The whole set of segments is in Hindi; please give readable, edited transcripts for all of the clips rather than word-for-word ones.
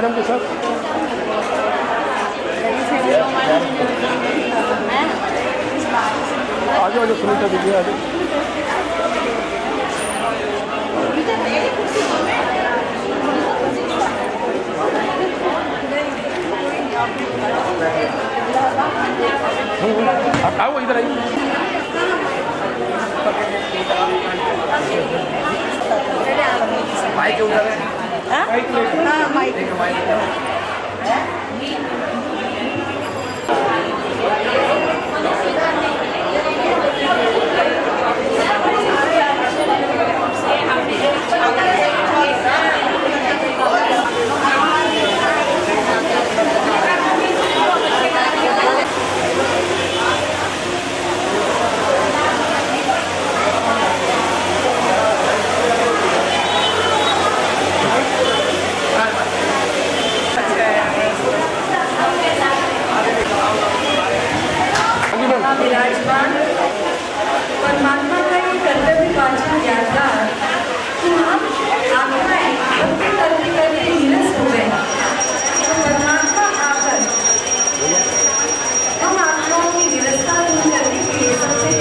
मैडम के साथ। आज आज सुनीता दीजिए आज। आप आओ इधर आइए। माइक उधर है। हाँ माइक। विराजमान परमात्मा का ये कर्तव्य वाचन यादगार कि हम आत्माएं अपने कर्म करके निरस्त हो गए, तो परमात्मा आकर हम आत्माओं की निरस्ता दूर करने के लिए सबसे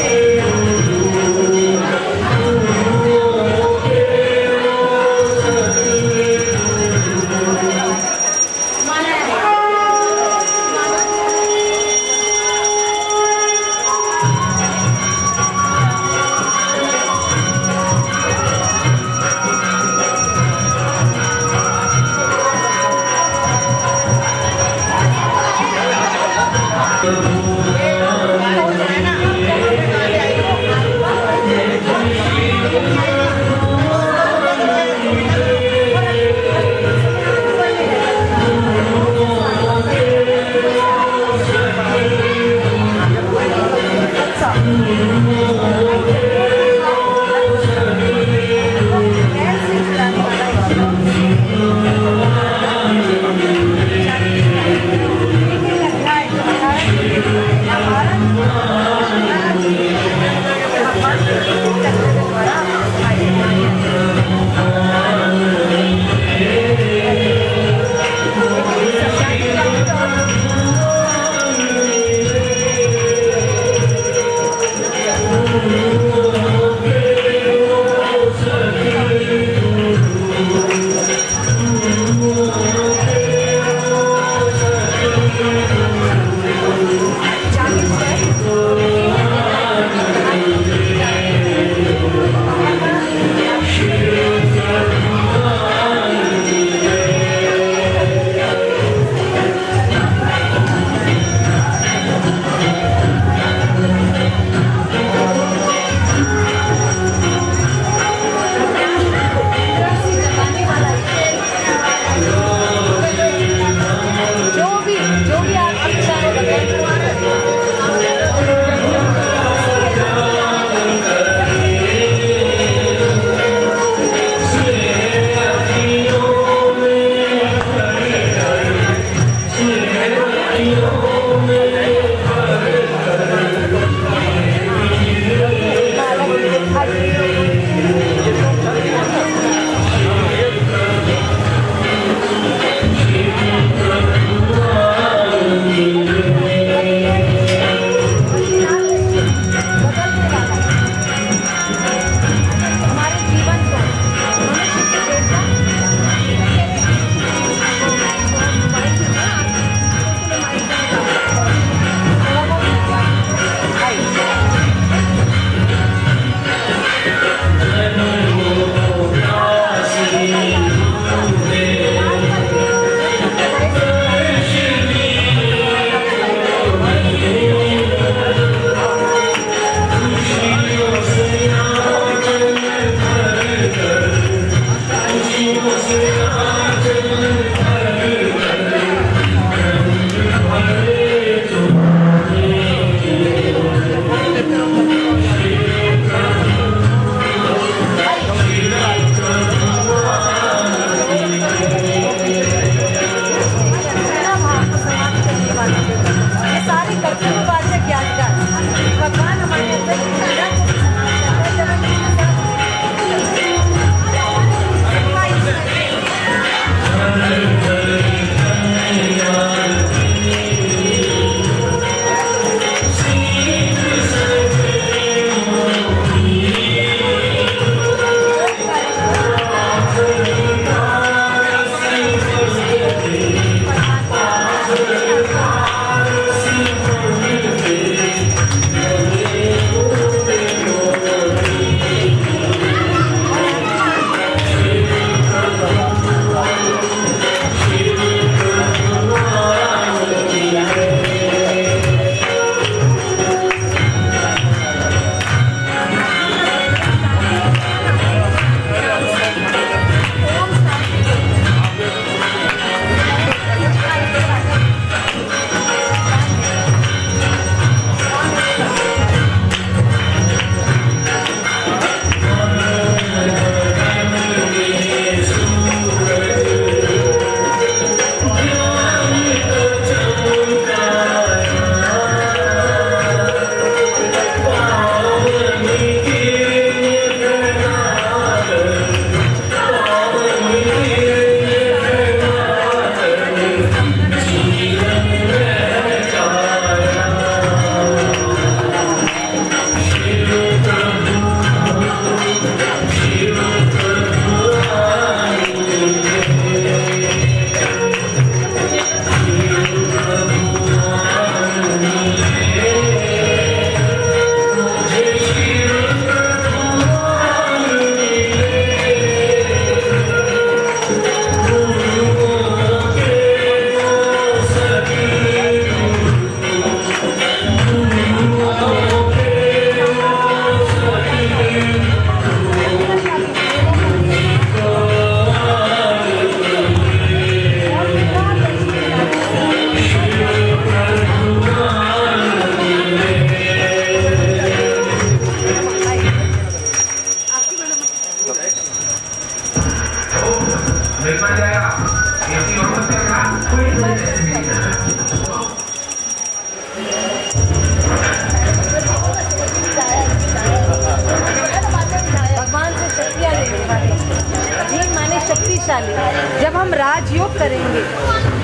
करेंगे,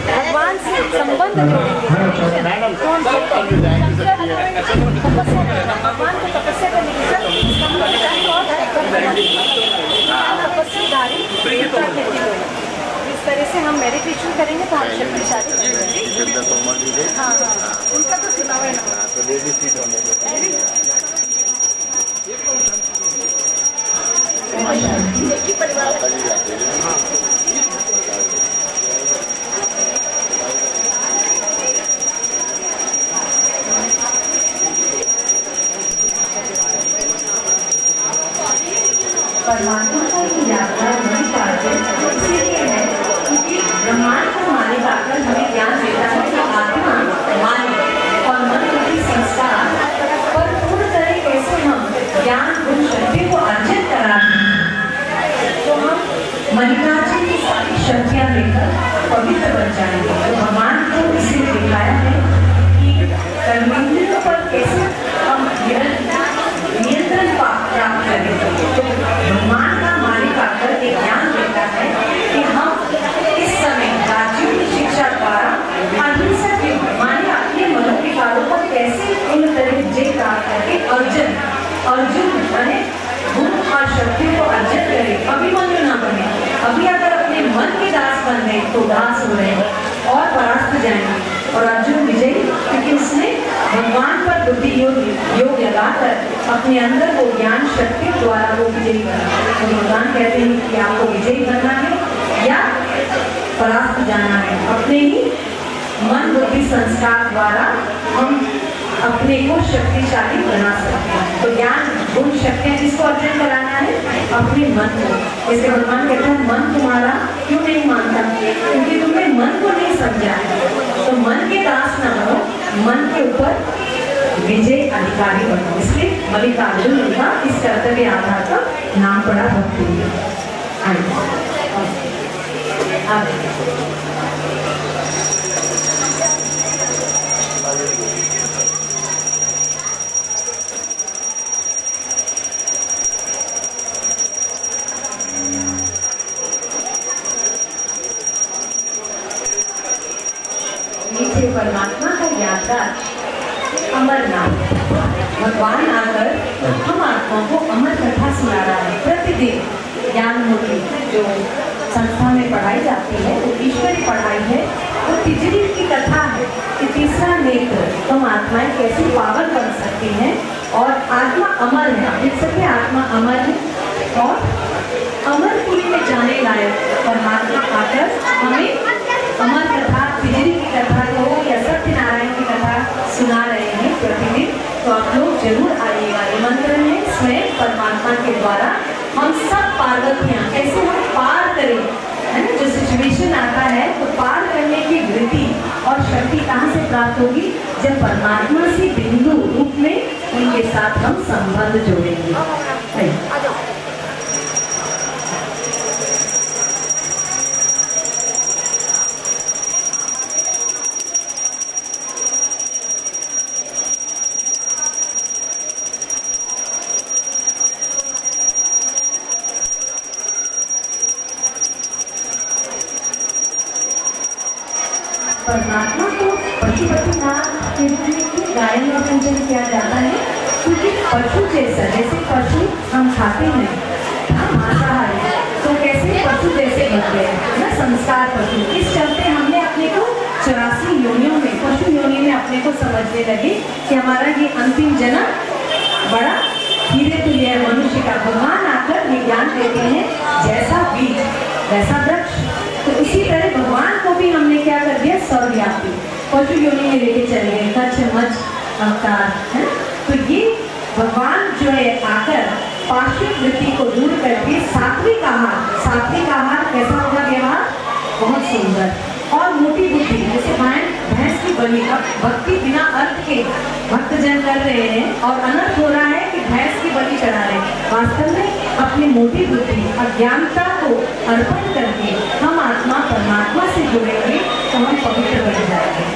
भगवान से संबंध जोड़ेंगे, तो हम तपस्या भगवान को तपस्या करने की तपस्याधारी देवता कहते हैं। इस तरह से हम मेडिटेशन करेंगे तो हम शक्तिशाली बनेंगे। हाँ हाँ, उनका तो सुना हुआ है ना। परमात्मा का ये यात्रा नहीं पाते इसलिए है क्योंकि ब्रह्मांड को मालिक आकर हमें ज्ञान देता है कि आत्मा मालिक और मन रूपी संस्कार पर पूर्ण तरह कैसे हम ज्ञान गुण शक्ति को अर्जित कराएं, तो हम मल्लिकार्जुन की सारी शक्तियाँ लेकर पवित्र बन जाएंगे। तो भगवान को इसे दिखाया है कि कर्मेंद्रियों पर कैसे हम नियंत्रण प्राप्त करें। तो भगवान का मालिक आकर एक ज्ञान देता है कि हम इस समय राज्यों की शिक्षा द्वारा अहिंसक माने अपने मनोविकारों पर कैसे पूर्ण तरह विजय प्राप्त करके अर्जुन माने गुण और शक्ति को अर्जित करे, अभिमन्यु न बने। अभी अगर अपने मन के दास बन गए तो दास हो रहे और परास्त जाएंगे। और अर्जुन विजयी क्योंकि उसने भगवान पर बुद्धि योग लगाकर अपने अंदर वो ज्ञान शक्ति द्वारा वो विजयी बना। तो भगवान कहते हैं कि आपको विजयी बनना है या परास्त जाना है। अपने ही मन बुद्धि संस्कार द्वारा हम अपने को शक्तिशाली बना सकते हैं। तो ज्ञान गुण शक्तियाँ किसको अर्जन कराना है? अपने मन को। जैसे भगवान कहते हैं मन तुम्हारा क्यों नहीं मानता? क्योंकि तुमने मन को नहीं समझा। तो मन के दास न बनो, मन के ऊपर विजय अधिकारी बनो। इसलिए मल्लिकार्जुन उनका इस कर्तव्य आधार पर नाम पड़ा भक्ति। नीचे परमात्मा का यात्रा अमरनाथ भगवान आकर हम आत्मा को अमर कथा सुना रहा है। प्रतिदिन ज्ञान मूर्ति जो संस्था में पढ़ाई जाती है वो ईश्वरी पढ़ाई है, वो तिजरी की कथा है कि तीसरा नेत्र हम आत्माएं कैसे पावन बन सकती हैं और आत्मा अमर है। देख सकते आत्मा अमर है और अमरपुरी में जाने लायक परमात्मा आकर हमें अमर कथा तिजरी की कथा को या सत्यनारायण की कथा सुना रहे हैं प्रतिदिन। तो आप लोग जरूर आइएगा। ये मंत्र है स्वयं परमात्मा के द्वारा हम सब पार्वतियाँ कैसे हम पार करें, है ना। जो सिचुएशन आता है तो पार करने की वृत्ति और शक्ति कहाँ से प्राप्त होगी? जब परमात्मा से बिंदु रूप में उनके साथ हम संबंध जोड़ेंगे। परमात्मा को पशुपतिनाथ के रूप में गायन और पूजन किया जाता है क्योंकि पशु जैसा, जैसे पशु हम खाते हैं मांसाहारी, तो कैसे पशु जैसे बन गए ना संस्कार पशु। इस चलते हमने अपने को 84 योनियों में पशु योनि में अपने को समझने लगे कि हमारा ये अंतिम जन्म बड़ा हीरे तुल्य है मनुष्य का। भगवान आकर ये ज्ञान देते हैं जैसा बीज वैसा वृक्ष। तो इसी तरह भगवान को भी हमने क्या कर दिया? सर्वव्यापी पशु योनि में लेके चले गए, कच्छ मच्छ अवतार है। तो ये भगवान जो है आकर पार्श्विक वृत्ति को दूर करके सात्विक आहार कैसा होगा व्यवहार? बहुत सुंदर और मोटी बुद्धि। जैसे भैंस की बलि अब भक्ति बिना अर्थ के भक्तजन कर रहे हैं और अनर्थ हो रहा है कि भैंस की बलि चढ़ा रहे हैं। वास्तव में अपनी मोटी बुद्धि अज्ञानता को अर्पण करके हम आत्मा परमात्मा से जुड़ेंगे तो हम पवित्र बन जाएंगे।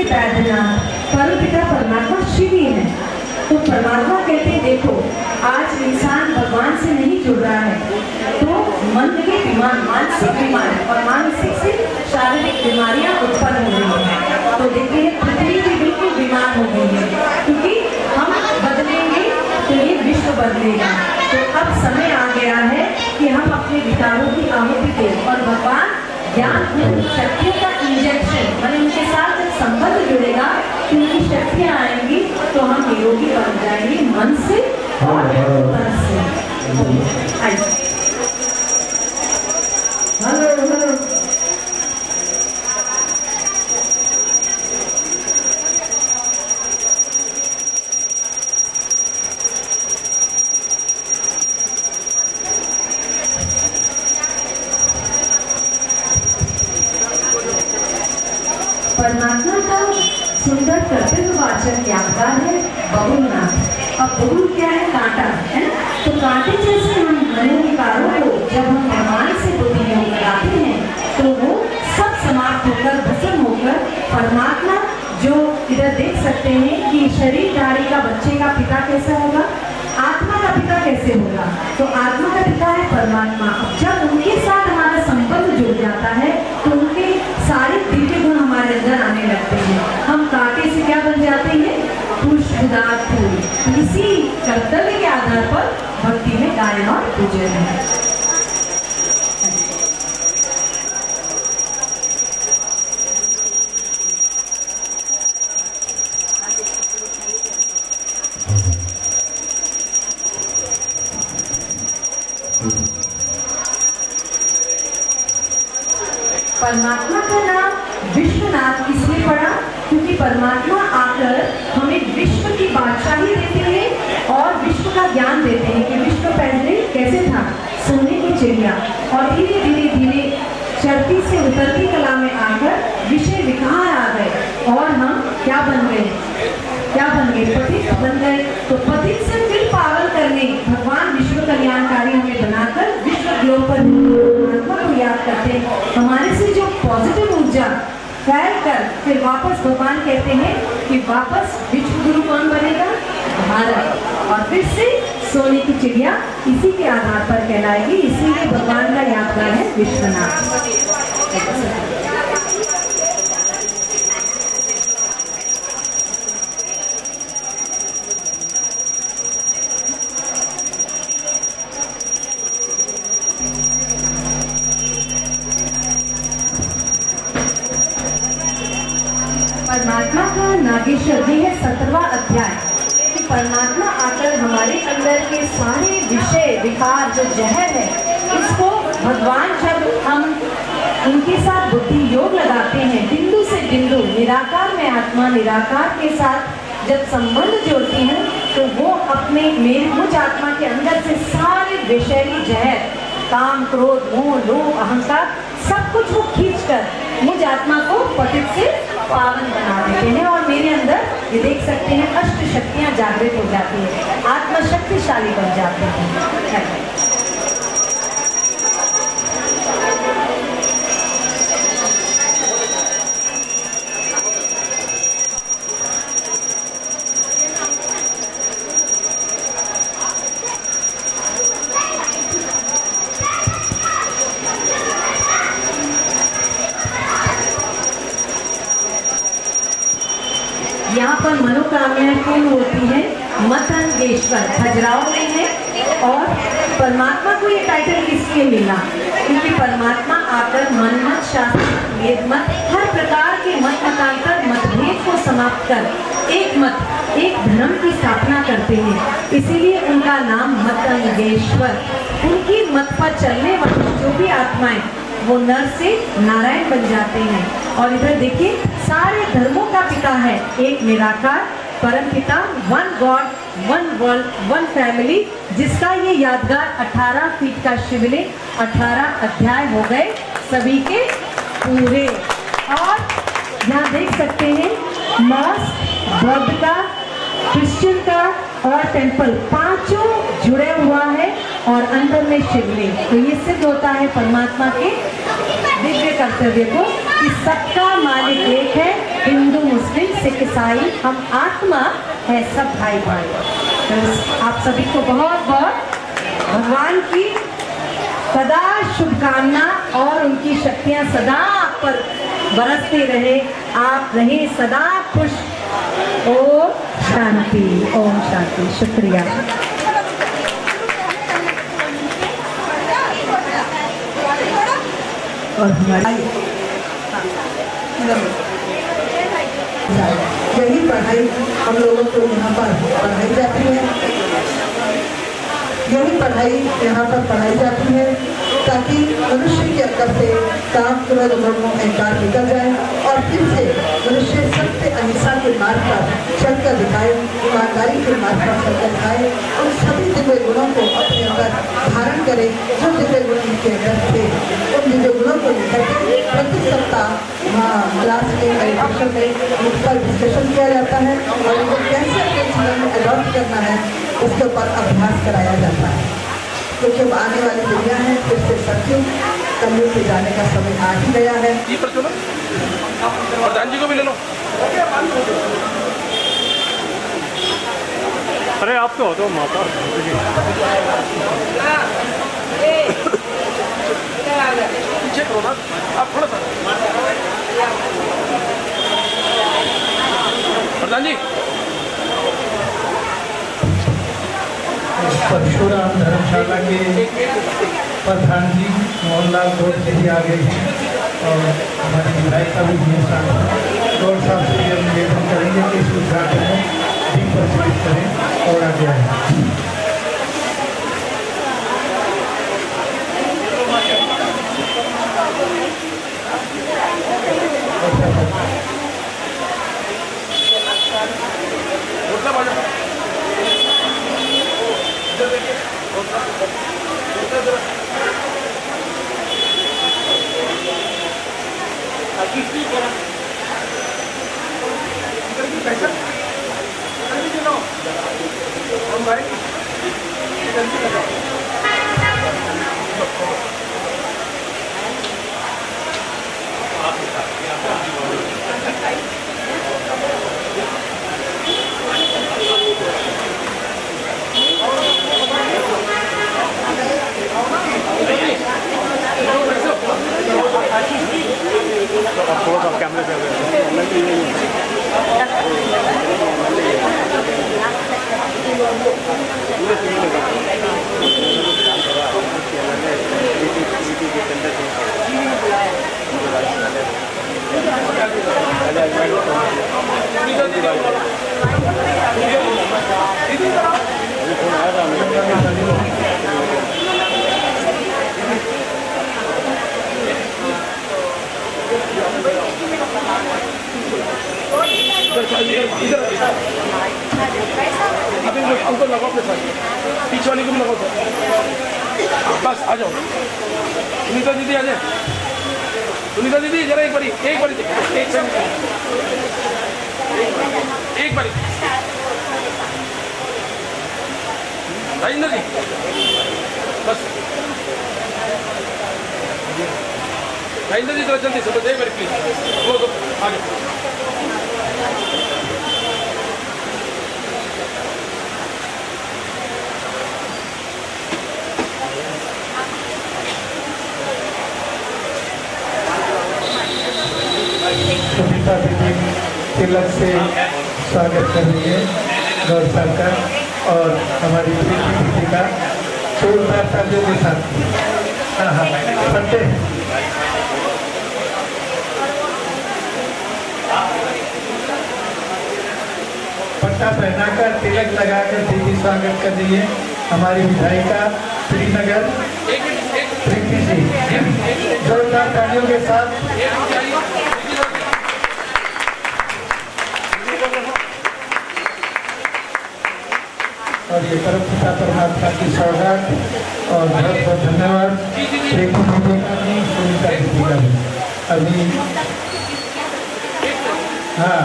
बैद्यनाथ, परमपिता परमात्मा शिव ही है। तो परमात्मा कहते हैं देखो आज इंसान भगवान से नहीं जुड़ रहा है तो मन के बीमार, मानसिक बीमार और मानसिक से शारीरिक बीमारियां उत्पन्न हो रही हैं। तो देखिए पृथ्वी भी बिल्कुल बीमार हो गई है क्योंकि हम बदलेंगे तो ये विश्व बदलेगा। तो अब समय आ गया है कि हम अपने विचारों की आहुति दें और भगवान ज्ञान शक्तियों का इंजेक्शन माने उनके साथ जब संबंध जुड़ेगा तो उनकी शक्तियाँ आएंगी तो हम निरोगी बन जाएंगे मन से और तन से। हेलो हेलो परमात्मा का सुंदर कर्तव्यवाचक यादगार है बबूलनाथ। अब बबूल क्या है? कांटा है ना। तो कांटे जैसे हम मनोविकारों को जब हम भगवान से बुद्धि योग लगाते हैं तो वो सब समाप्त होकर भस्म होकर परमात्मा जो इधर देख सकते हैं कि शरीरधारी का बच्चे का पिता कैसा होगा, आत्मा का पिता कैसे होगा। तो आत्मा का पिता है परमात्मा। जब उनके साथ हमारा संबंध जुड़ जाता है तो उनके सारे दिव्य गुण हमारे अंदर आने लगते हैं। हम कांटे से क्या बन जाते हैं? पुष्पदार फूल। इसी कर्तव्य के आधार पर भक्ति में गायन और पूजन है। परमात्मा का नाम विश्वनाथ इसलिए पड़ा क्योंकि परमात्मा आकर हमें विश्व की बादशाही देते हैं और विश्व का ज्ञान देते हैं कि विश्व पहले कैसे था, सोने की चिड़िया, और धीरे धीरे धीरे चढ़ती से उतरती कला में आकर विषय विकार आ गए और हम क्या बन गए? क्या बन गए? पतित बन गए। तो पतित से फिर पावन करने भगवान विश्व कल्याणकारी हमें बनाकर विश्व ग्लोब पर परमात्मा को याद करते हैं। हमारे से जो पॉजिटिव ऊर्जा फैल कर फिर वापस भगवान कहते हैं कि वापस विश्व गुरु कौन बनेगा? भारत। और फिर से सोने की चिड़िया इसी के आधार पर कहलाएगी। इसीलिए भगवान का यादगार है विश्वनाथ। परमात्मा का नागेश्वर जी है 17वां अध्याय कि परमात्मा आकर हमारे अंदर के सारे विषय विकार जो जहर है इसको भगवान जब हम उनके साथ बुद्धि योग लगाते हैं बिंदु से बिंदु निराकार में आत्मा निराकार के साथ जब संबंध जोड़ती हैं तो वो अपने मेरे मुझ आत्मा के अंदर से सारे विषैली जहर काम क्रोध मोह लोभ अहंकार सब कुछ वो खींचकर मुझ आत्मा को पतित से पावन बना देते हैं और मेरे अंदर ये देख सकते हैं अष्ट शक्तियां जागृत हो जाती है, आत्मा शक्तिशाली बन जाते हैं। यहाँ पर मनोकामनाएं पूर्ण होती हैं। मतंगेश्वर खजुराहो में है और परमात्मा को ये टाइटल किसलिए मिला? क्योंकि परमात्मा आकर मनमत शास्त्र वेदमत हर प्रकार के मत मतांतर मतभेद को समाप्त कर एक मत एक धर्म की स्थापना करते हैं। इसीलिए उनका नाम मतंगेश्वर। उनकी मत पर चलने वाली जो भी आत्माएं वो नर से नारायण बन जाते हैं। और इधर देखिए सारे धर्मों का पिता है एक निराकार परम पिता, one God one world one family, जिसका ये यादगार 18 फीट का शिवलिंग 18 अध्याय हो गए सभी के पूरे। और यहाँ देख सकते हैं मॉस्क बौद्ध का क्रिश्चियन का और टेम्पल पांचों जुड़े हुआ है और अंदर में शिवलिंग। तो ये सिद्ध होता है परमात्मा के दिव्य कर्तव्य को कि सबका मालिक एक है, हिंदू मुस्लिम सिख ईसाई, हम आत्मा है सब भाई भाई। तो आप सभी को बहुत बहुत भगवान की सदा शुभकामना और उनकी शक्तियाँ सदा आप पर बरसती रहे, आप रहे सदा खुश। ओम शांति, ओम शांति। शुक्रिया। और हमारी यही पढ़ाई हम लोगों को यहाँ पर पढ़ाई जाती है, यही पढ़ाई यहाँ पर पढ़ाई जाती है ताकि मनुष्य के अंदर से काम क्रोध मोह अहंकार निकल जाए और फिर से मनुष्य सत्य अहिंसा के मार्ग पर चलकर दिखाए, ईमानदारी के मार्ग पर चलकर दिखाए, उन सभी दिव्य गुणों को अपने अंदर धारण करे जो दिव्य गुण उनके अंदर थे। उन दिव्य गुणों को लेकर के प्रति सप्ताह क्लास में मेडिटेशन में उस पर डिस्कशन किया जाता है और इनको कैसे अपने जीवन में अडॉप्ट करना है उसके ऊपर अभ्यास कराया जाता है। क्योंकि अब आने वाली दुनिया है, फिर से सत्युग कलयुग पे जाने का समय आ ही गया है। प्रधान जी को भी ले लो। अरे आप तो हो तो माता पीछे करो ना आप थोड़ा सा। प्रधान जी परशुराम धर्मशाला के प्रधान जी मोहनलाल गौड़ से भी आगे हैं और हमारी विधायिका भी गौड़ साहब से हम निवेदन करेंगे कि इस उद्घाटन में दीप प्रज्वलित करें और आगे आए। अंकल लगाओ अपने साथ, पीछे वाली को भी लगाओ सर। बस आ जाओ। सुनीता दीदी आ जाए। सुनीता दीदी जरा एक बारी राजेंद्र जी बस। राजेंद्र जी जरा जल्दी से बस एक बारी प्लीज आ जाओ। सुनीता दीदी तिलक से स्वागत कर रही है गौर साहब का और हमारी प्रीति दीदी का जोरदार तालियों के साथ। हाँ हाँ पढ़ते हैं। पट्टा पहनाकर तिलक लगाकर दीदी स्वागत कर रही है हमारी विधायिका श्रीनगर प्रीति जी। जोरदार तालियों के साथ। और ये परम पिता परमात्मा की सौगात और बहुत बहुत धन्यवाद प्रेमी दीदी का भी, सुनीता दीदी का भी। अभी हाँ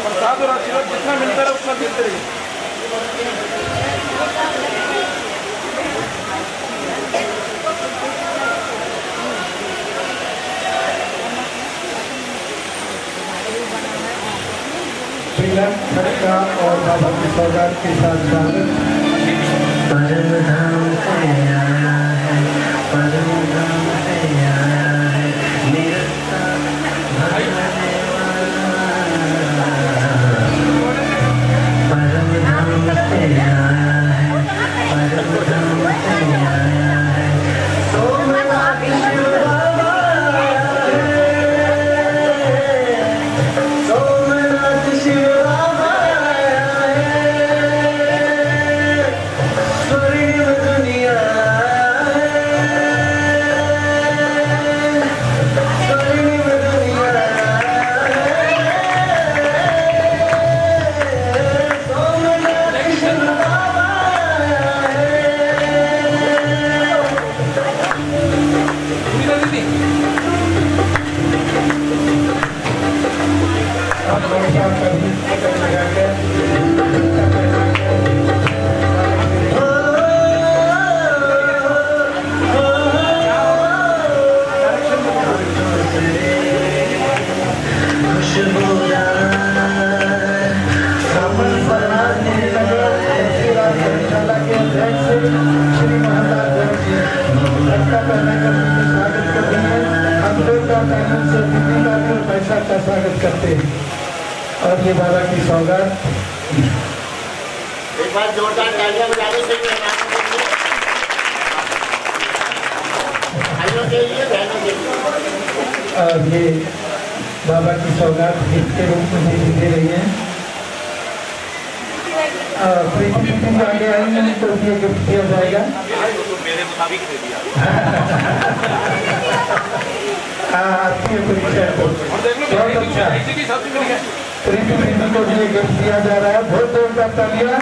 प्रसाद और आशीर्वाद जितना मिलता है उतना देते रहिए। तिलक खटका और बाबा की सौगात के साथ स्वागत। परम धाम से आया है, परम धाम से आया है, निरस्ता भरने वाला। परम धाम से आया है, परम धाम से आया है, सोमनाथ शिव बाबा आया है, सोमनाथ शिव बाबा आया है, स्वर्णिम दुनिया है, स्वर्णिम दुनिया है, सोमनाथ शिव बाबा आया है। सुनीता दीदी आप लोग साथ कभी लगा के धर्मशाला के अध्यक्ष श्री महाराज जी लड़का पहना कर उनका स्वागत करते हैं। हम लोग का कानून से अतिथि का भी पैसा का स्वागत करते हैं और ये बाबा की सौगात। एक बार जोरदार तालियां बजाने से भाइयों के लिए बहनों के लिए। और ये बाबा की सौगात गिफ्ट के रूप में मुझे दे रही है। प्रीति आगे आएंगे तो ये गिफ्ट दिया जाएगा। मेरे मुताबिक दे दिया। आपकी परीक्षा को बहुत अच्छा इसी के साथ मिल गया। प्रीति को ये गिफ्ट दिया जा रहा है। बहुत जोरदार तालियां।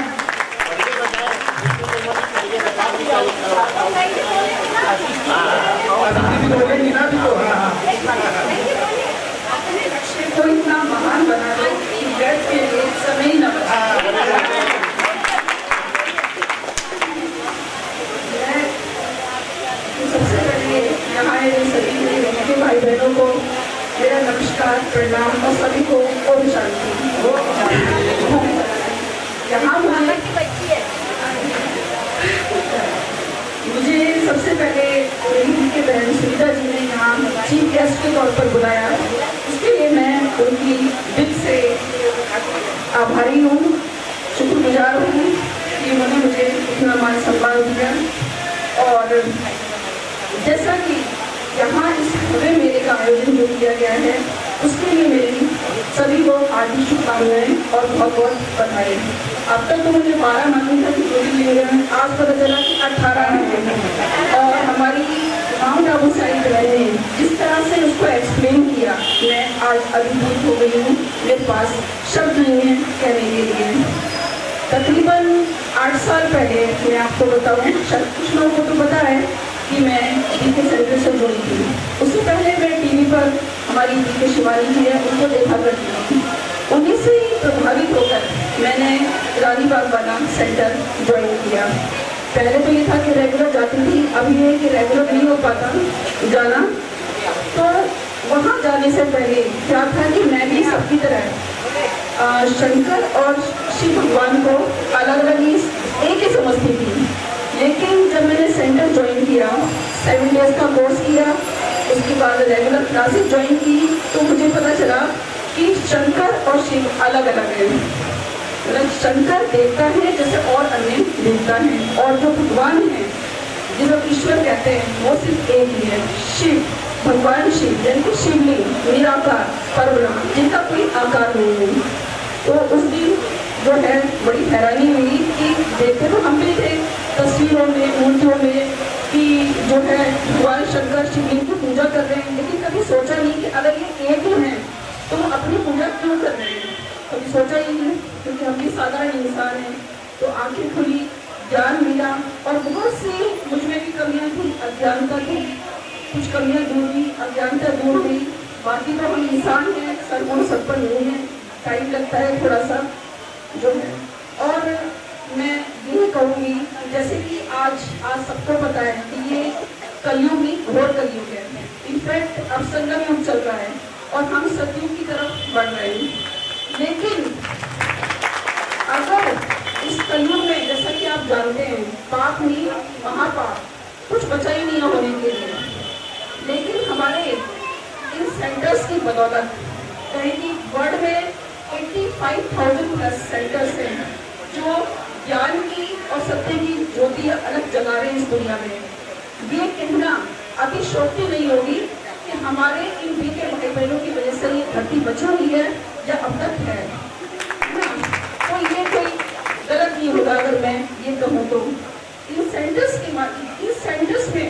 बोलेंगी ना तो को इतना महान बना दो कि बैठ के लिए समय न बचा। सबसे पहले यहाँ आए सभी के भाई बहनों को मेरा नमस्कार, प्रणाम और सभी को ओम शांति। यहाँ मुझे सबसे पहले मेरी दी के बहन सुनीता जी ने यहाँ चीफ गेस्ट के तौर पर बुलाया, उसके लिए मैं उनकी दिल से आभारी हूँ, शुक्रगुजार हूँ कि उन्होंने मुझे इतना मान सम्मान दिया। और जैसा कि यहाँ इस पूरे मेले का आयोजन जो किया गया है उसके लिए मेरी सभी को हार्दिक शुभकामनाएं और बहुत बहुत बधाई। अब तक तो मुझे 12 मालूम था कि जो भी लिए हैं, आज पता चला कि 18 हैं। और हमारी माउंट आबू साइड ने जिस तरह से उसको एक्सप्लेन किया, मैं आज अभिभूत हो गई हूँ। मेरे पास शब्द नहीं है कहने के लिए। तकरीबन 8 साल पहले मैं आपको बताऊँ, शायद कुछ लोगों को तो पता है कि मैं डीके सेंटर से जुड़ी थी। उससे पहले मैं टीवी पर हमारी डीके शिवानी जी है उनको देखा करती थी। उन्हीं से ही प्रभावित होकर मैंने रानी बाग वाला सेंटर ज्वाइन किया। पहले तो ये था कि रेगुलर जाती थी, अभी ये कि रेगुलर नहीं हो पाता जाना। तो वहाँ जाने से पहले क्या था कि मैं भी सबकी तरह शंकर और शिव भगवान को अलग अलग ही एक ही समझती थी। लेकिन जब मैंने सेंटर ज्वाइन किया, 7 डेज का कोर्स किया, उसके बाद रेगुलर क्लासेस ज्वाइन की, तो मुझे पता चला कि शंकर और शिव अलग अलग हैं। मतलब शंकर देवता है जैसे और अन्य देवता हैं, और जो भगवान है जिसे ईश्वर कहते हैं वो सिर्फ एक ही है, शिव। भगवान शिव यानी कि शिवलिंग, निराकार परब्रह्म, जिनका कोई आकार नहीं है। तो उस दिन जो है बड़ी हैरानी हुई कि देखते तो हम भी थे तस्वीरों में, मूर्तियों में कि जो है भगवान शंकर शिवलिंग की पूजा कर रहे हैं, लेकिन कभी सोचा नहीं कि अगर ये एक ही है तो हम अपनी पूजा क्यों कर रहे हैं। कभी सोचा ही नहीं, क्योंकि हम भी साधारण इंसान हैं। तो आंखें खुली, ज्ञान मिला, और बहुत सी मुझमें भी कमियाँ थी, अज्ञानता थी, कुछ कमियाँ दूर हुई, अज्ञानता दूर हुई। बाकी तो हम इंसान हैं, सर्वगुण सब पर नहीं है, टाइम लगता है थोड़ा सा जो है। और मैं ये कहूँगी जैसे कि आज सबको पता है कि ये कलयुग नहीं घोर कलयुग है। इनफैक्ट अब संगम युग चल रहा है और हम सतयुग की तरफ बढ़ रहे हैं। लेकिन अगर इस कलयुग में, जैसा कि आप जानते हैं, पाप नहीं महापाप, कुछ बचा ही नहीं होने के लिए, लेकिन हमारे इन सेंटर्स की बदौलत कहें कि वर्ल्ड में 85,000 प्लस सेंटर्स हैं जो ज्ञान की और सत्य की ज्योति अलग जगा रहे हैं इस दुनिया में। ये कहना अतिशयोक्ति नहीं होगी कि हमारे इन बीते भाई बहनों की वजह से ये धरती बची हुई है या अब तक है ना। तो ये कोई गलत नहीं होगा अगर मैं ये कहूँ तो इन सेंटर्स में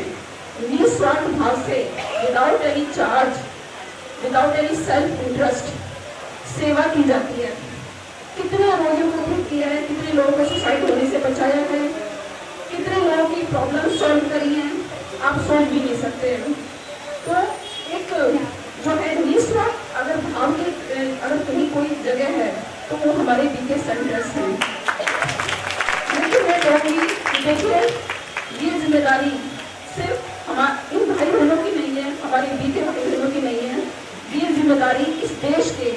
निस्वार्थ भाव से, without any charge, without any self interest सेवा की जाती है। कितने रोगियों को ठीक किया है, कितने लोगों को सुसाइड होने से बचाया है, कितने लोगों की प्रॉब्लम सॉल्व करी है, आप सोच भी नहीं सकते हैं। तो एक जो है निस्वार्थ अगर भाव की अगर कहीं कोई जगह है तो वो हमारे बीके सेंटर्स हैं। लेकिन मैं कहूँगी कि देखिए ये जिम्मेदारी सिर्फ हमारे इन भाई बहनों की नहीं है, हमारे बीके भाई बहनों की नहीं है, ये जिम्मेदारी इस देश के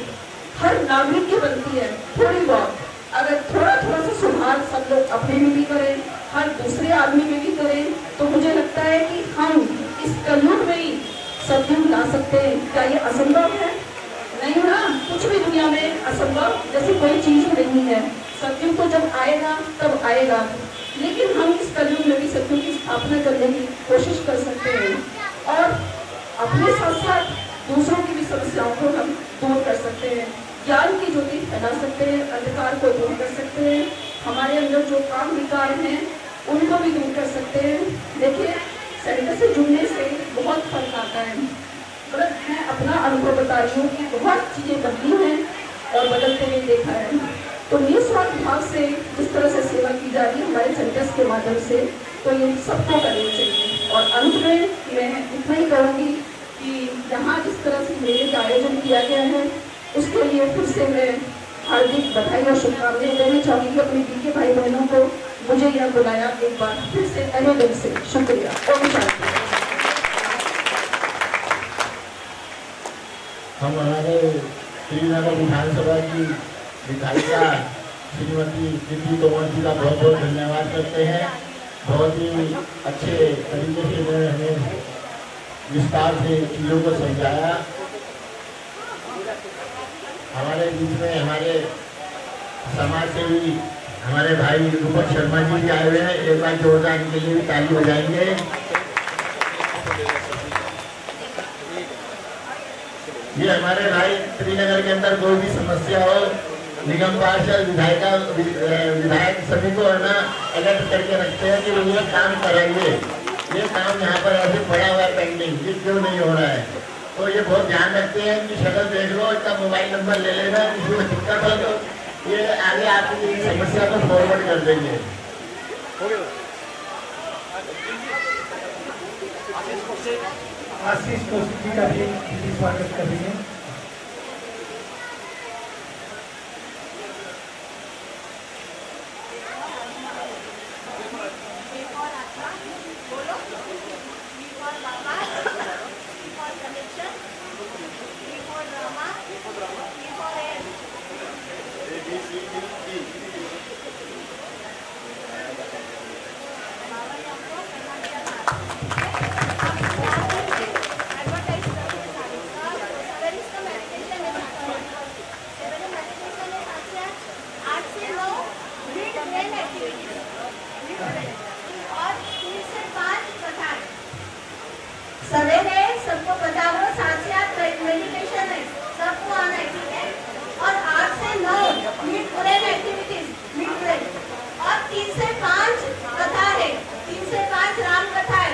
हर नागरिक की बनती है। थोड़ी बहुत अगर थोड़ा सा सुधार सब लोग अपने में भी करें, हर दूसरे आदमी में भी करें, तो मुझे लगता है कि हम इस कलयुग में ही सद्युग ला सकते हैं। क्या ये असंभव है? नहीं ना, कुछ भी दुनिया में असंभव जैसी कोई चीज नहीं है। सत्युग तो जब आएगा तब आएगा, लेकिन हम इस कलयुग में भी सत्युग की स्थापना करने की कोशिश कर सकते हैं और अपने साथ साथ दूसरों की भी समस्याओं को हम दूर कर सकते हैं, ज्ञान की ज्योति फैला सकते हैं, अंधकार को दूर कर सकते हैं, हमारे अंदर जो काम विकार हैं उनको भी दूर कर सकते हैं। देखिए सेंटर से जुड़ने से बहुत फर्क आता है। मतलब मैं अपना अनुभव बता रही हूँ कि बहुत चीज़ें बदली हैं और बदलते हुए देखा है। तो निस्वार्थ भाव से जिस तरह से सेवा की जा रही है हमारे सेंटर्स के माध्यम से, तो ये सबको करनी चाहिए। और अंत में मैं इतना ही कहूँगी कि यहाँ जिस तरह से मेले का आयोजन किया गया है उसके लिए फिर से मैं हार्दिक बधाई और शुभकामनाएं देना चाहूँगी अपने बीके भाई बहनों को। मुझे यह बुलाया एक बार फिर से तहे दिल से शुक्रिया। ओम शांति। हम हमारे श्रीनगर विधानसभा की विधायिका श्रीमती दीदी तोमर जी का बहुत बहुत धन्यवाद करते हैं। बहुत ही अच्छे तरीके से उन्होंने हमें विस्तार से चीज़ों को समझाया। हमारे बीच में हमारे समाज सेवी हमारे भाई रूपक शर्मा जी भी आए हुए हैं। एक बार जोरदार इनके लिए भी ताली बजाएंगे। ये हमारे भाई श्रीनगर के अंदर कोई भी समस्या हो, निगम पार्षद विधायक सभी को है ना अलर्ट करके रखते हैं कि वो ये काम कराइए, ये काम यहाँ पर ऐसे पड़ा हुआ है पेंडिंग, ये क्यों नहीं हो रहा है। तो ये बहुत ध्यान रखते हैं कि शक्ल देख लो, इसका मोबाइल नंबर ले लेना, किसी को दिक्कत हो तो ये आगे आपकी समस्या को फॉरवर्ड कर देंगे। आशीष कौशिक जी का भी स्वागत करेंगे। सवेरे सबको पधारो, साथ से आप मेडिटेशन है, सबको आना है, ठीक है। और 8 से 9 mid brain activities, mid brain, और 3 से 5 कथा है, 3 से 5 राम कथा है,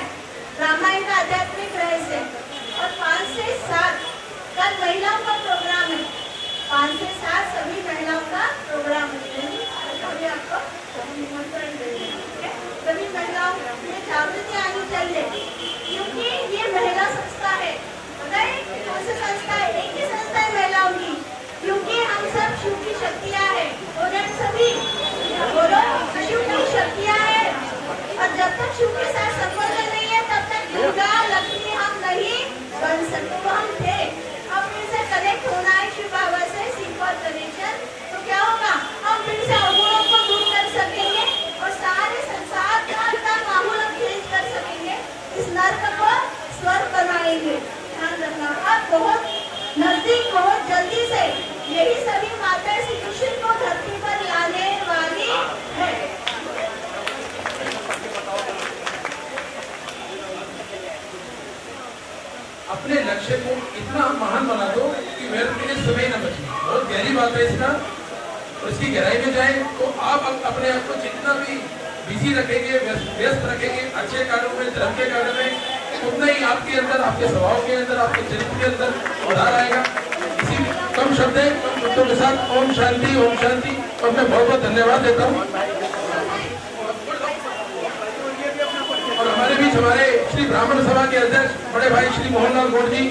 रामायण का आध्यात्मिक रहस्य, और 5 से 7 कल महिलाओं का प्रोग्राम है, 5 से 7 सभी महिलाओं का प्रोग्राम है। अभी आपको निमंत्रण देंगे, ठीक है। सभी महिलाओं में जागृति आनी चाहिए, क्योंकि ये महिला संस्था है। बताइए कौन सी संस्था है? एक ही संस्था है महिलाओं की, क्योंकि हम सब शिव की शक्तियाँ हैं। और सभी बोलो शिव की शक्तियाँ हैं, और जब तक शिव के साथ संबंध नहीं है तब तक दुर्गा लक्ष्मी हम नहीं बन सकते। वो हम थे, अब फिर से कनेक्ट होना है शिव बाबा से, सीख और कनेक्शन अपने लक्ष्य को इतना महान बना दो कि मेरे लिए समय न बचे। बहुत गहरी बात है इसका, और इसकी गहराई में जाए तो आप अपने आप को जितना भी बिजी रखेंगे, व्यस्त रखेंगे अच्छे कार्यों में, धर्म के कार्यों में, उतना ही आपके अंदर, आपके स्वभाव के अंदर, आपके चरित्र के अंदर उधार आएगा। इसी कम शब्द है, कम शब्दों के साथ ओम शांति, ओम शांति। और मैं बहुत बहुत धन्यवाद देता हूँ। और हमारे बीच हमारे श्री ब्राह्मण सभा के अध्यक्ष बड़े भाई श्री मोहनलाल गौड़ जी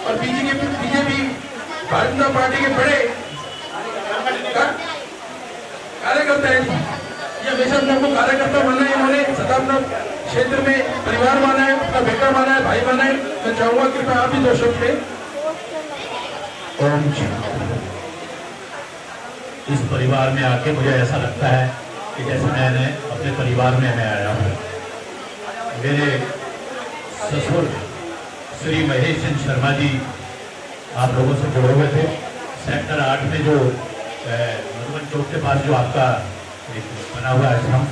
और बीजेपी भारतीय जनता पार्टी के बड़े कार्यकर्ता है। ये हमेशा अपने कार्यकर्ता बनना है, इन्होंने सदा अपना क्षेत्र में परिवार माना है, अपना बेटा माना है, भाई माना है। मैं चाहूंगा कि आप भी 2 शब्द में ओम शांति। इस परिवार में आके मुझे ऐसा लगता है कि जैसे मैंने अपने परिवार में मैं आया हूँ। मेरे ससुर श्री महेश चंद शर्मा जी आप लोगों से जुड़े हुए थे। सेक्टर 8 में जो मधुबन चौक के पास जो आपका एक बना हुआ आश्रम,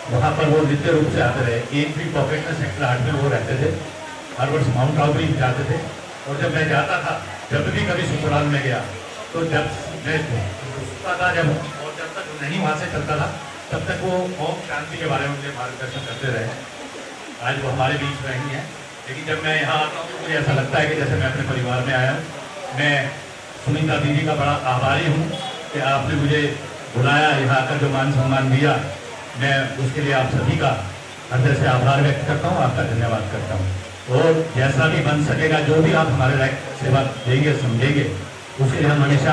वहाँ पर वो नित्य रूप से आते रहे। एक भी पॉकेट में सेक्टर 8 में वो रहते थे। हर वर्ष माउंट आबू भी जाते थे। और जब मैं जाता था, जब भी कभी ससुराल में गया, तो जब मैं घुसता था जब, और जब तक नहीं वहाँ से चलता था, तब तक वो ओम शांति के बारे में मुझे मार्गदर्शन करते रहे। आज वो हमारे बीच में नहीं है, लेकिन जब मैं यहाँ आता हूँ तो मुझे ऐसा लगता है कि जैसे मैं अपने परिवार में आया हूँ। मैं सुनीता दीदी का बड़ा आभारी हूँ कि आपने मुझे बुलाया, यहाँ आकर जो मान सम्मान दिया, मैं उसके लिए आप सभी का हृदय से आभार व्यक्त करता हूँ, आपका धन्यवाद करता हूँ। और जैसा भी बन सकेगा, जो भी आप हमारे लायक सेवा देंगे, समझेंगे, उसके लिए हम हमेशा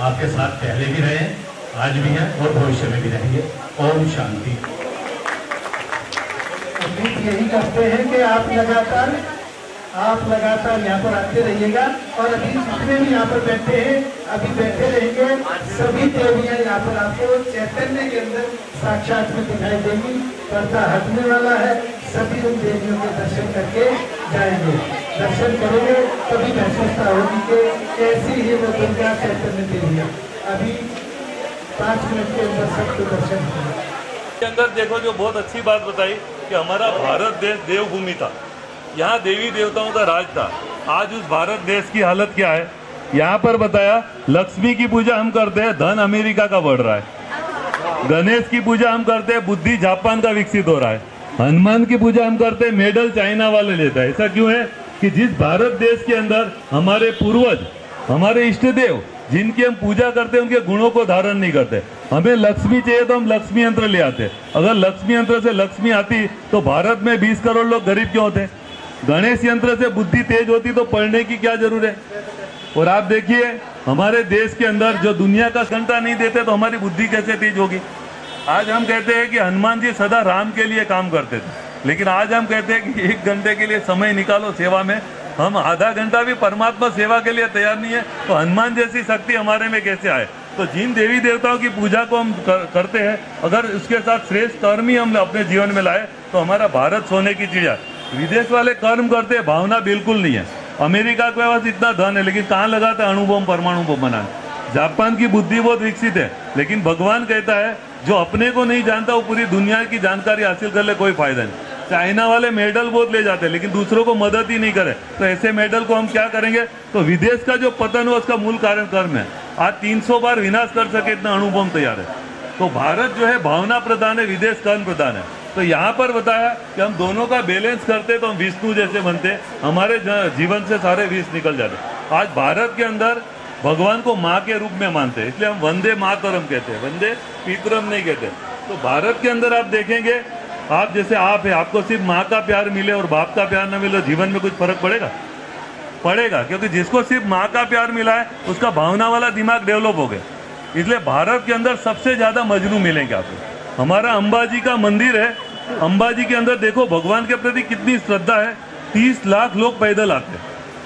आपके साथ पहले भी रहे, आज भी हैं और भविष्य में भी रहेंगे। ओम शांति। उम्मीद यही करते हैं कि आप लगातार यहाँ पर आते रहिएगा। और अभी जितने भी यहाँ पर बैठे हैं, अभी बैठे रहेंगे। सभी देवियाँ यहाँ पर आपको चैतन्य के अंदर साक्षात में दिखाई देंगी। पर्दा हटने वाला है, सभी उन देवियों के दर्शन करके जाएंगे। दर्शन करोगे तभी महसूसता होगी कि ऐसी ही वो दुर्गा चैतन्य देवी है। अभी 5 मिनट के अंदर सबको दर्शन करें। के अंदर देखो, जो बहुत अच्छी बात बताई कि हमारा भारत देश देवभूमि था, यहाँ देवी देवताओं का राज था। आज उस भारत देश की हालत क्या है? यहाँ पर बताया, लक्ष्मी की पूजा हम करते हैं, धन अमेरिका का बढ़ रहा है। गणेश की पूजा हम करते हैं, बुद्धि जापान का विकसित हो रहा है। हनुमान की पूजा हम करते हैं, मेडल चाइना वाले लेता है। ऐसा क्यों है कि जिस भारत देश के अंदर हमारे पूर्वज, हमारे इष्ट देव जिनकी हम पूजा करते हैं, उनके गुणों को धारण नहीं करते। हमें लक्ष्मी चाहिए तो हम लक्ष्मी यंत्र ले आते। अगर लक्ष्मी यंत्र से लक्ष्मी आती तो भारत में 20 करोड़ लोग गरीब क्यों होते? गणेश यंत्र से बुद्धि तेज होती तो पढ़ने की क्या जरूरत है? और आप देखिए, हमारे देश के अंदर जो दुनिया का घंटा नहीं देते तो हमारी बुद्धि कैसे तेज होगी? आज हम कहते हैं कि हनुमान जी सदा राम के लिए काम करते थे, लेकिन आज हम कहते हैं कि 1 घंटे के लिए समय निकालो सेवा में। हम आधा घंटा भी परमात्मा सेवा के लिए तैयार नहीं है, तो हनुमान जैसी शक्ति हमारे में कैसे आए? तो जिन देवी देवताओं की पूजा को हम करते हैं, अगर उसके साथ श्रेष्ठ कर्म ही हम अपने जीवन में लाए तो हमारा भारत सोने की चिड़िया। विदेश वाले कर्म करते हैं, भावना बिल्कुल नहीं है। अमेरिका के पास इतना धन है, लेकिन कहाँ लगाते हैं अणु बम, परमाणु बम बनाने। जापान की बुद्धि बहुत विकसित है, लेकिन भगवान कहता है जो अपने को नहीं जानता वो पूरी दुनिया की जानकारी हासिल कर ले, कोई फायदा नहीं। चाइना वाले मेडल बहुत ले जाते हैं, लेकिन दूसरों को मदद ही नहीं करे, तो ऐसे मेडल को हम क्या करेंगे? तो विदेश का जो पतन हुआ उसका मूल कारण कर्म है। आज 300 बार विनाश कर सके इतना अणु बम तैयार है। तो भारत जो है भावना प्रधान है, विदेश कर्म प्रधान है। तो यहाँ पर बताया कि हम दोनों का बैलेंस करते तो हम विष्णु जैसे बनते, हमारे जीवन से सारे विष निकल जाते। आज भारत के अंदर भगवान को माँ के रूप में मानते हैं, इसलिए हम वंदे मातरम कहते हैं, वंदे पितरम नहीं कहते। तो भारत के अंदर आप देखेंगे, आप जैसे आप है, आपको सिर्फ माँ का प्यार मिले और बाप का प्यार न मिले, जीवन में कुछ फर्क पड़ेगा? पड़ेगा, क्योंकि जिसको सिर्फ माँ का प्यार मिला है उसका भावना वाला दिमाग डेवलप हो गया। इसलिए भारत के अंदर सबसे ज़्यादा मजनू मिलेंगे आपको। हमारा अंबाजी का मंदिर है, अंबाजी के अंदर देखो भगवान के प्रति कितनी श्रद्धा है। 30 लाख लोग पैदल आते हैं,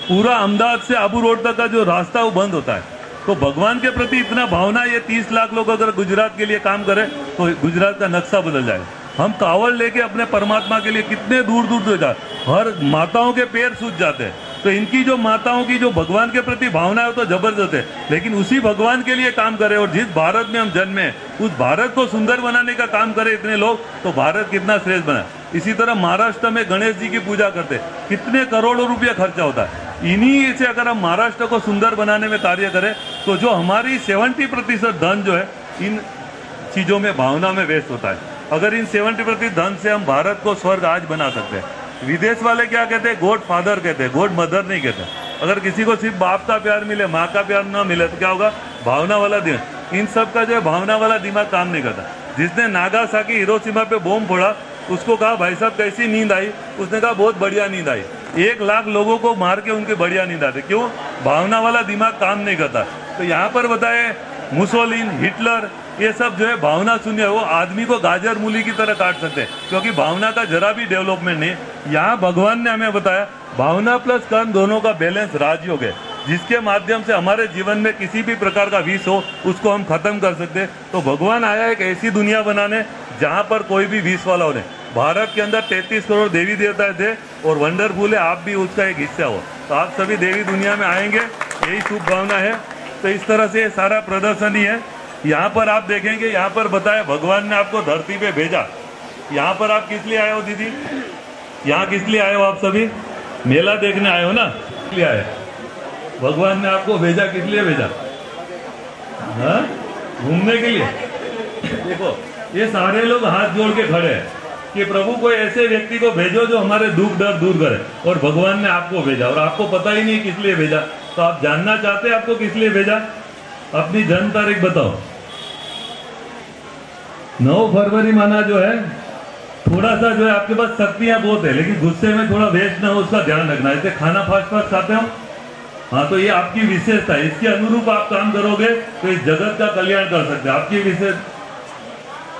पूरा अहमदाबाद से आबू रोड तक का जो रास्ता वो बंद होता है। तो भगवान के प्रति इतना भावना, ये 30 लाख लोग अगर गुजरात के लिए काम करें तो गुजरात का नक्शा बदल जाए। हम कावड़ लेके अपने परमात्मा के लिए कितने दूर दूर से जाते, हर माताओं के पैर सूज जाते हैं। तो इनकी जो माताओं की जो भगवान के प्रति भावना है तो जबरदस्त है, लेकिन उसी भगवान के लिए काम करें और जिस भारत में हम जन्मे उस भारत को सुंदर बनाने का काम करें इतने लोग, तो भारत कितना श्रेष्ठ बना। इसी तरह महाराष्ट्र में गणेश जी की पूजा करते, कितने करोड़ों रुपया खर्चा होता है, इन्हीं से अगर हम महाराष्ट्र को सुंदर बनाने में कार्य करें तो जो हमारी 70% धन जो है इन चीज़ों में, भावना में वेस्ट होता है। अगर इन 70% धन से हम भारत को स्वर्ग आज बना सकते हैं। विदेश वाले क्या कहते हैं? गॉड फादर कहते हैं, गॉड मदर नहीं कहते। अगर किसी को सिर्फ बाप का प्यार मिले, माँ का प्यार ना मिले तो क्या होगा? भावना वाला दिमाग। इन सब का जो है भावना वाला दिमाग काम नहीं करता। जिसने नागासाकी हिरोशिमा पे बॉम्ब फोड़ा उसको कहा भाई साहब कैसी नींद आई? उसने कहा बहुत बढ़िया नींद आई। 1 लाख लोगों को मार के उनके बढ़िया नींद आते। क्यों? भावना वाला दिमाग काम नहीं करता। तो यहाँ पर बताए मुसोलिन, हिटलर, ये सब जो है भावना शून्य, वो आदमी को गाजर मूली की तरह काट सकते हैं क्योंकि भावना का जरा भी डेवलपमेंट नहीं। यहाँ भगवान ने हमें बताया भावना प्लस कर्म दोनों का बैलेंस राजयोग है, जिसके माध्यम से हमारे जीवन में किसी भी प्रकार का विष हो उसको हम खत्म कर सकते हैं। तो भगवान आया एक ऐसी दुनिया बनाने जहाँ पर कोई भी विष वाला हो नहीं। भारत के अंदर 33 करोड़ देवी देवता थे और वंडरफुल है, आप भी उसका एक हिस्सा हो। तो आप सभी देवी दुनिया में आएंगे, यही शुभ भावना है। तो इस तरह से सारा प्रदर्शन ही है। यहाँ पर आप देखेंगे, यहाँ पर बताया भगवान ने आपको धरती पे भेजा। यहाँ पर आप किस लिए आए हो दीदी? यहाँ किस लिए आए हो आप सभी? मेला देखने आए हो ना? किस लिए आए? भगवान ने आपको भेजा, किस लिए भेजा? हाँ, घूमने के लिए। देखो ये सारे लोग हाथ जोड़ के खड़े हैं कि प्रभु कोई ऐसे व्यक्ति को भेजो जो हमारे दुख दर्द दूर करे। और भगवान ने आपको भेजा और आपको पता ही नहीं किस लिए भेजा। तो आप जानना चाहते हैं आपको किस लिए भेजा? अपनी जन्म तारीख बताओ। 9 फरवरी माना जो है, थोड़ा सा जो है आपके पास शक्तियां बहुत है लेकिन गुस्से में थोड़ा वेस्ट ना हो उसका ध्यान रखना। जैसे खाना फास्ट फास्ट खाते हो, हाँ, तो ये आपकी विशेषता है। इसके अनुरूप आप काम करोगे तो इस जगत का कल्याण कर सकते हैं। आपकी विशेष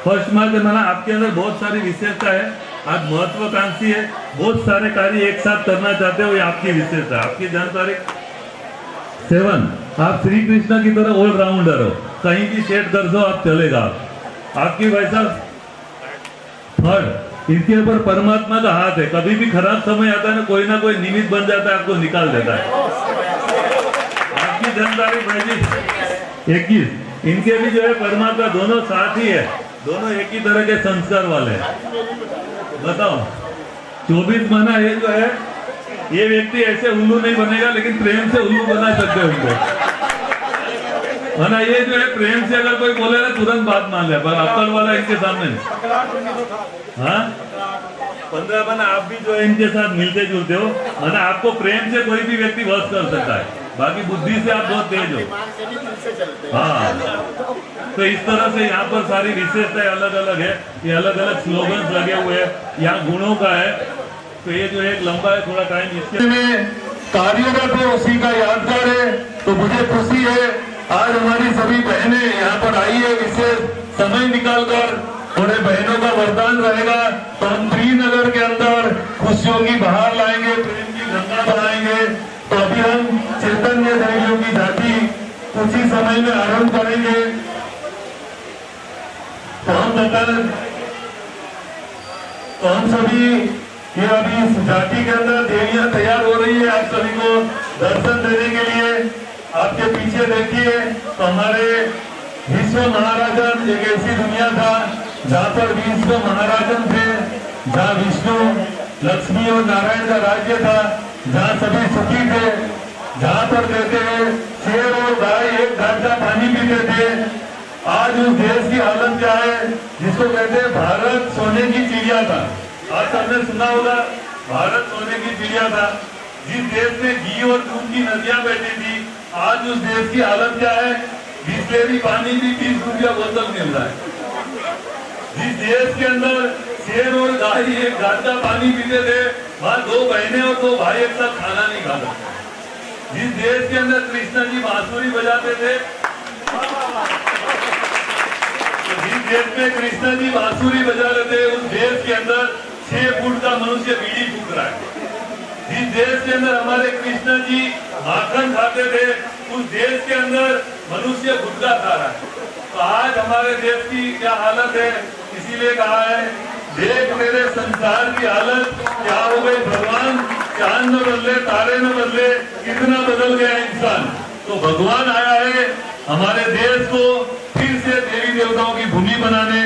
फर्स्ट मार्च माना आपके अंदर बहुत सारी विशेषता है। आप महत्वाकांक्षी है, बहुत सारे कार्य एक साथ करना चाहते हो, ये आपकी विशेषता है। आपकी जन्म तारीख 7, आप श्री कृष्ण की तरह ऑलराउंडर हो, कहीं भी सेट कर दो आप चलेगा। आपकी वैसा 3rd, इसके ऊपर परमात्मा का हाथ है। कभी भी खराब समय आता है ना कोई निमित्त बन जाता है, आपको निकाल देता है। आपकी जन्म तारीख 21, इनके भी जो है परमात्मा दोनों साथ ही है, दोनों एक ही तरह के संस्कार वाले हैं। बताओ 24 माना ये जो है, ये व्यक्ति ऐसे उल्लू नहीं बनेगा लेकिन प्रेम से उल्लू बना सकते हो उनको। माना ये जो है प्रेम से अगर कोई बोले ना तुरंत बात मान ले, पर अक्कल वाला इनके सामने। हाँ, 15 माना आप भी जो है इनके साथ मिलते जुलते हो। माना आपको प्रेम से कोई भी व्यक्ति वश कर सकता है, बाकी बुद्धि से आप बहुत तेज हो। हाँ, तो इस तरह से यहाँ पर सारी विशेषताएं अलग अलग है। ये अलग अलग स्लोगन्स लगे हुए हैं, यहाँ गुणों का है। तो ये जो एक लंबा है, थोड़ा टाइम इसके में कार्यरत है, उसी का यादगार है। तो मुझे खुशी है आज हमारी सभी बहनें यहाँ पर आई है, विशेष समय निकालकर। थोड़े बहनों का वरदान रहेगा तो हम श्रीनगर के अंदर खुशियों की बहार लाएंगे, प्रेम की गंगा बनाएंगे। तो अभी हम चैतन्य देवियों की झांकी कुछ ही समय में आरंभ करेंगे। तो हम सभी ये अभी इस झांकी के अंदर देवियां तैयार हो रही है आप सभी को दर्शन देने के लिए। आपके पीछे देखिए तो हमारे विश्व महाराजन, एक ऐसी दुनिया था जहाँ पर विश्व महाराजन थे, जहाँ विष्णु, लक्ष्मी और नारायण का राज्य था, जहाँ सभी सुखी थे, जहाँ पर कहते हैं शेर और गाय एक घाट का पानी पीते थे। आज उस देश की हालत क्या है जिसको कहते हैं भारत सोने की चिड़िया था। आज सबने सुना होगा भारत सोने की चिड़िया था। जिस देश में घी और दूध की नदियां बहती थी, आज उस देश की हालत क्या है? बिस्लेरी पानी भी 20 रुपया बोतल मिल रहा है। जिस देश के अंदर शेर और गाय एक घाट का पानी पीते थे, वहाँ 2 बहनें और 2 भाई एक साथ खाना नहीं खा सकते। जिस देश के अंदर कृष्ण जी बांसुरी बजाते थे, तो जिस देश में कृष्ण जी बांसुरी बजा रहे थे, उस देश के अंदर 6 फुट का मनुष्य बीड़ी फूक रहा है। जिस देश के अंदर हमारे कृष्ण जी माखन खाते थे, उस देश के अंदर मनुष्य गुटखा खा रहा है। तो आज हमारे देश की क्या हालत है? इसीलिए कहा है देख मेरे संसार की हालत क्या हो गई भगवान, चांद न बदले तारे न बदले, कितना बदल गया इंसान। तो भगवान आया है हमारे देश को फिर से देवी देवताओं की भूमि बनाने।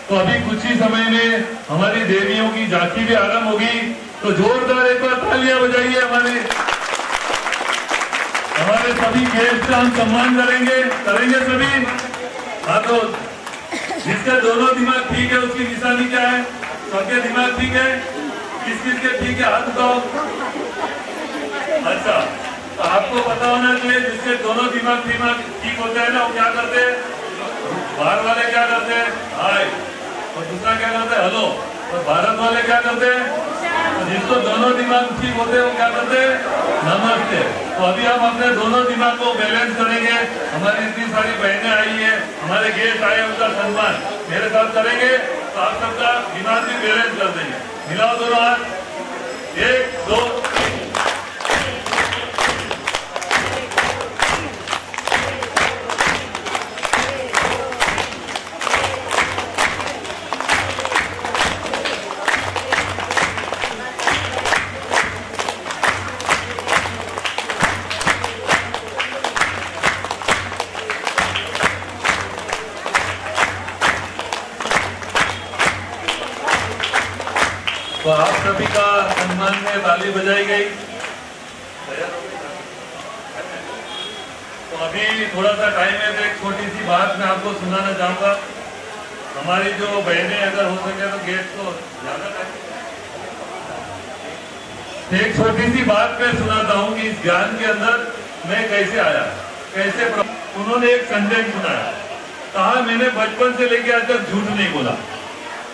तो अभी कुछ ही समय में हमारी देवियों की झांकी भी आरंभ होगी। तो जोरदार एक बार तालियां बजाइए हमारे हमारे सभी गेस्ट का हम सम्मान करेंगे सभी। हाँ तो जिसके दोनों दिमाग ठीक है उसकी निशानी क्या है? सबके दिमाग ठीक है? किस के ठीक है? हाथ उठाओ। अच्छा, तो आपको पता होना चाहिए जिसके दोनों दिमाग ठीक होते हैं ना, वो क्या करते हैं? बाहर वाले क्या करते हैं? हाय। और दूसरा क्या करते हैं? हेलो। और भारत वाले क्या करते हैं? तो जिसको दोनों दिमाग ठीक होते हैं वो क्या करते हैं? नमस्ते। तो अभी हम अपने दोनों दिमाग को बैलेंस करेंगे। हमारी इतनी सारी बहनें आई है, हमारे गेस्ट आए, उनका सम्मान मेरे साथ करेंगे तो आप सबका दिमाग भी बैलेंस कर देंगे। मिलाओ दोनों हाथ, 1 2 3। तो आप सभी का सम्मान में ताली बजाई गई। तो अभी थोड़ा सा टाइम है तो एक छोटी सी बात मैं आपको सुनाना चाहूंगा। हमारी जो बहनें अगर हो सके तो गेट को ज्यादा एक छोटी सी बात मैं सुनाता हूँ कि इस ज्ञान के अंदर मैं कैसे आया, कैसे उन्होंने एक संदेश सुनाया, कहा मैंने बचपन से लेके आज तक झूठ नहीं बोला।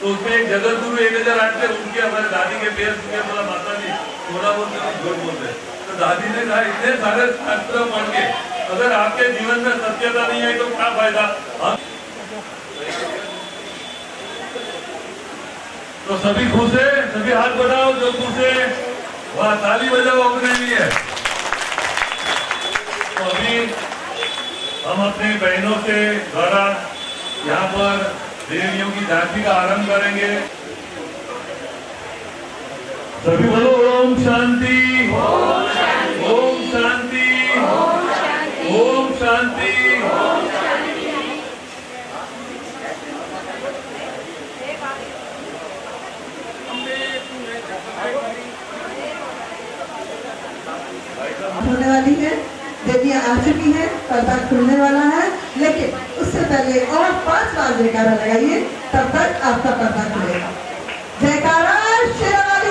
तो उसमें एक जगत गुरु 1008 से उनके हमारे दादी के पैर छूके बोला, माता जी थोड़ा बहुत झूठ बोलते। तो दादी ने कहा इतने सारे शास्त्र पढ़ के अगर आपके जीवन में सत्यता नहीं है तो क्या फायदा? तो सभी खुश है? सभी हाथ बढ़ाओ जो खुश है, वह ताली बजाओ अपने लिए। तो अभी हम अपनी बहनों से द्वारा यहाँ पर देवियों की झांकी का आरंभ करेंगे। सभी बोलो ओम शांति, ओम शांति, ओम शांति। होने वाली है, देवियां आ चुकी है, पर्दा खुलने वाला है, लेकिन उससे पहले और 5 बार जयकारा लगाइए, तब तक आपका पर्दा खुलेगा। जयकारा शेरावाली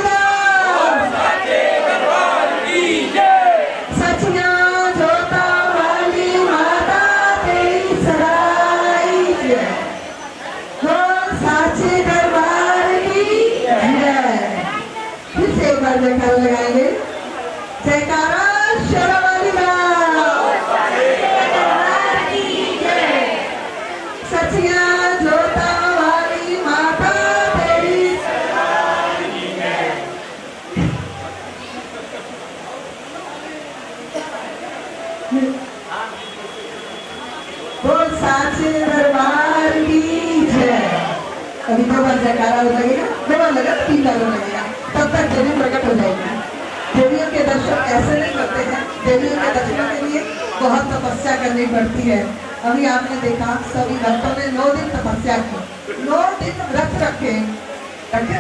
सचिया जोता वाली माता तेरी सराय जय, हो साचे दरबार की जय। फिर से एक बार जयकारा लगाएंगे। जयकारा शेरावाली सचिया जोता वाली माता तेरी सराय जय। बोल साचे दरबार की जय। अभी 2 बार जयकारा लगेगा, 2 बार लगा 3 बार लगेगा, तब तक देवी प्रकट हो जाएगी। देवियों के दर्शन ऐसे नहीं करते हैं, देवियों के दर्शनों के लिए बहुत तपस्या करनी पड़ती है। अभी आपने देखा सभी भक्तों ने 9 दिन तपस्या की, 9 दिन व्रत रखे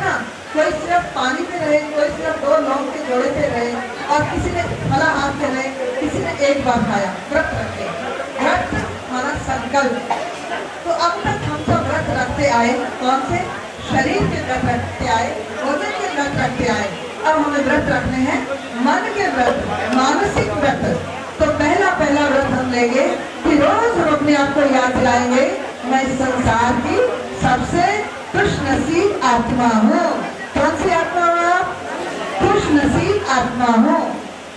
ना। कोई सिर्फ पानी पे रहे, कोई सिर्फ 2 लौंग के जोड़े पे रहे, और किसी ने फला हाथ पे रहे, किसी ने 1 बार खाया। व्रत रखे, व्रत माना संकल्प। तो अब तक हम सब व्रत रखते आए, कौन से? शरीर के व्रत रखते आए, वजन के व्रत रखते आए। अब हमें व्रत रखने हैं मन के व्रत, मानसिक व्रत। तो पहला व्रत हम लेंगे कि रोज हम अपने आप को याद दिलाएंगे, मैं संसार की सबसे खुशनसीब आत्मा हूँ। कौन सी आत्मा हूँ आप? खुशनसीब आत्मा हूँ।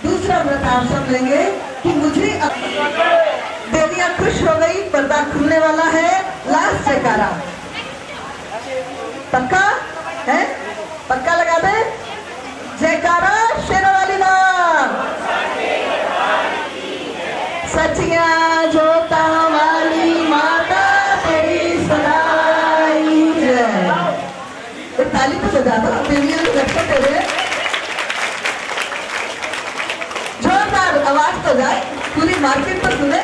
दूसरा व्रत आप सब लेंगे कि मुझे देवियां खुश हो गई, पर्दा खुलने वाला है। लास्ट जयकारा पक्का है? पक्का लगा दे। जयकारा शेरावाली माँ, सचिया जोता वाली माता तेरी सराय जय। ताली तो बजा दो, देवियां तो जोरदार आवाज तो जाए, पूरी मार्केट पर सुने।